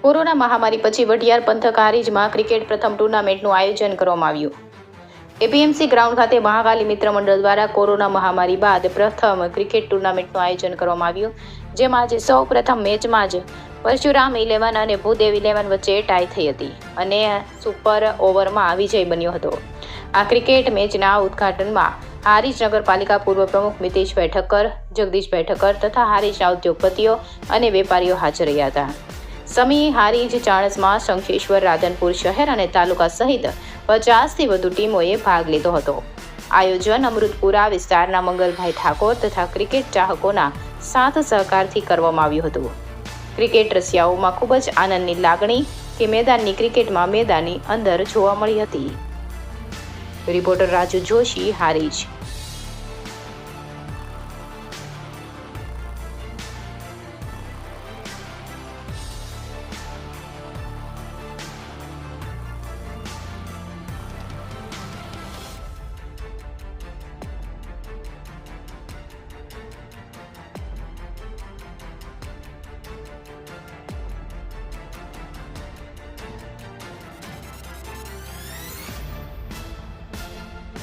Corona મહામારી પછી વઢિયાર પંથક હારીજમાં ક્રિકેટ પ્રથમ ટુર્નામેન્ટનું આયોજન કરવામાં આવ્યું. એપીએમસી ગ્રાઉન્ડ ખાતે મહાકાલી મિત્ર મંડળ દ્વારા કોરોના મહામારી બાદ પ્રથમ ક્રિકેટ ટુર્નામેન્ટનું આયોજન કરવામાં આવ્યું, જેમાં આજે સૌ પ્રથમ મેચમાં જ પરશુરામ 11 અને ભૂદેવ 11 વચ્ચે ટાઈ થઈ હતી અને સુપર ઓવરમાં વિજય બન્યો હતો. આ ક્રિકેટ મેચના ઉદ્ઘાટનમાં હારીજ નગરપાલિકા પૂર્વ પ્રમુખ મિતેશભાઈ ઠક્કર, જગદીશભાઈ ઠક્કર તથા હારીજના ઉદ્યોગપતિઓ અને વેપારીઓ હાજર રહ્યા હતા. સમી, હારીજ, ચાણસ્મા, શંખેશ્વર, રાધનપુર શહેર અને તાલુકા સહિત 50થી વધુ ટીમોએ ભાગ લીધો હતો. આયોજન અમૃતપુરા વિસ્તારના મંગલભાઈ ઠાકોર તથા ક્રિકેટ ચાહકોના સાથ સહકારથી કરવામાં આવ્યું હતું. ક્રિકેટ રસિયાઓમાં ખૂબ જ આનંદની લાગણી કે મેદાનની ક્રિકેટમાં મેદાનની અંદર જોવા મળી હતી. રિપોર્ટર રાજુ જોશી, હારીજ.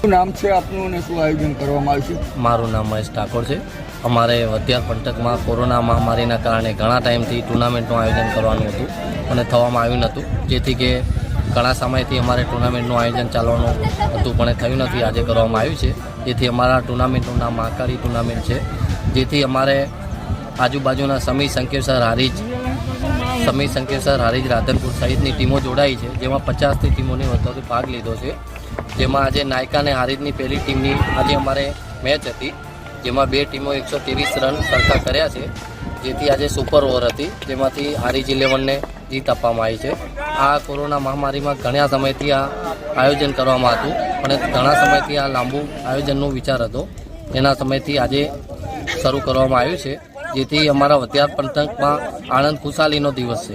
શું નામ છે આપનું અને શું આયોજન કરવામાં આવ્યું છે? મારું નામ મહેશ ઠાકોર છે. અમારે વઢિયાર પંથકમાં કોરોના મહામારીના કારણે ઘણા ટાઈમથી ટુર્નામેન્ટનું આયોજન કરવાનું હતું અને થવામાં આવ્યું નહોતું, જેથી કે ઘણા સમયથી અમારે ટુર્નામેન્ટનું આયોજન ચાલવાનું હતું પણ થયું નથી. આજે કરવામાં આવ્યું છે, જેથી અમારા ટુર્નામેન્ટનું નામ મહાકાળી ટુર્નામેન્ટ છે. જેથી અમારે આજુબાજુના સમી, શંખેશ્વર, હારીજ, રાધનપુર સહિતની ટીમો જોડાઈ છે, જેમાં 50થી ટીમોની વધુ ભાગ લીધો છે. જેમાં આજે નાયકા અને હારીજની પહેલી ટીમની આજે અમારે મેચ હતી, જેમાં બે ટીમો 123 રન સરખા કર્યા છે, જેથી આજે સુપર ઓવર હતી, જેમાંથી હારીજ 11ને જીત આપવામાં આવી છે. આ કોરોના મહામારીમાં ઘણા સમયથી આ આયોજન કરવામાં હતું, પણ ઘણા સમયથી આ લાંબુ આયોજનનો વિચાર હતો. એના સમયથી આજે શરૂ કરવામાં આવ્યું છે, જેથી અમારા વઢિયાર પંથકમાં આનંદ ખુશાલીનો દિવસ છે.